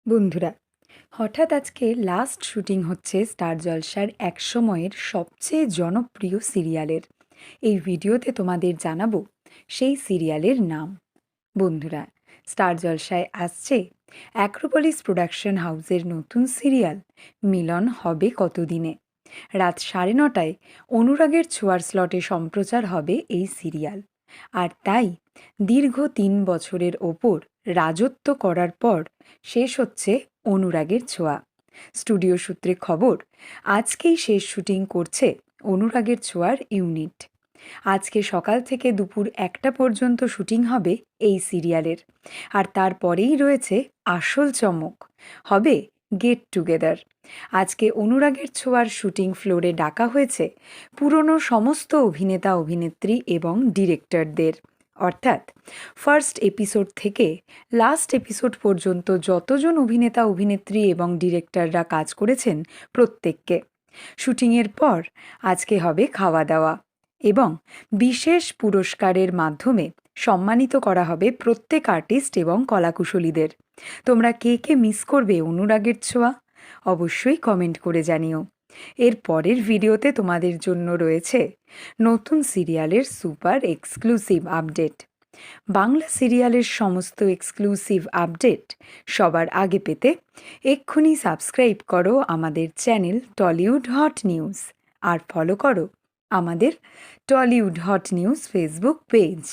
বন্ধুরা, হঠাৎ আজকে লাস্ট শুটিং হচ্ছে স্টার জলসার এক সময়ের সবচেয়ে জনপ্রিয় সিরিয়ালের। এই ভিডিওতে তোমাদের জানাবো সেই সিরিয়ালের নাম। বন্ধুরা, স্টার জলসায় আসছে অ্যাক্রোপলিস প্রোডাকশন হাউসের নতুন সিরিয়াল মিলন হবে কতদিনে। রাত 9:30টায় অনুরাগের ছোঁয়ার স্লটে সম্প্রচার হবে এই সিরিয়াল। আর তাই দীর্ঘ 3 বছরের ওপর রাজত্ব করার পর শেষ হচ্ছে অনুরাগের ছোঁয়া। স্টুডিও সূত্রে খবর, আজকেই শেষ শুটিং করছে অনুরাগের ছোঁয়ার ইউনিট। আজকে সকাল থেকে দুপুর 1টা পর্যন্ত শুটিং হবে এই সিরিয়ালের। আর তারপরেই রয়েছে আসল চমক, হবে গেট টুগেদার। আজকে অনুরাগের ছোঁয়ার শুটিং ফ্লোরে ডাকা হয়েছে পুরনো সমস্ত অভিনেতা অভিনেত্রী এবং ডিরেক্টরদের, অর্থাৎ ফার্স্ট এপিসোড থেকে লাস্ট এপিসোড পর্যন্ত যতজন অভিনেতা অভিনেত্রী এবং ডিরেক্টররা কাজ করেছেন প্রত্যেককে। শুটিংয়ের পর আজকে হবে খাওয়া দাওয়া এবং বিশেষ পুরস্কারের মাধ্যমে সম্মানিত করা হবে প্রত্যেক আর্টিস্ট এবং কলাকুশলীদের। তোমরা কে কে মিস করবে অনুরাগের ছোঁয়া অবশ্যই কমেন্ট করে জানিও। এর পরের ভিডিওতে তোমাদের জন্য রয়েছে নতুন সিরিয়ালের সুপার এক্সক্লুসিভ আপডেট। বাংলা সিরিয়ালের সমস্ত এক্সক্লুসিভ আপডেট সবার আগে পেতে এক্ষুনি সাবস্ক্রাইব করো আমাদের চ্যানেল টলিউড হট নিউজ, আর ফলো করো আমাদের Tollywood hot news Facebook page.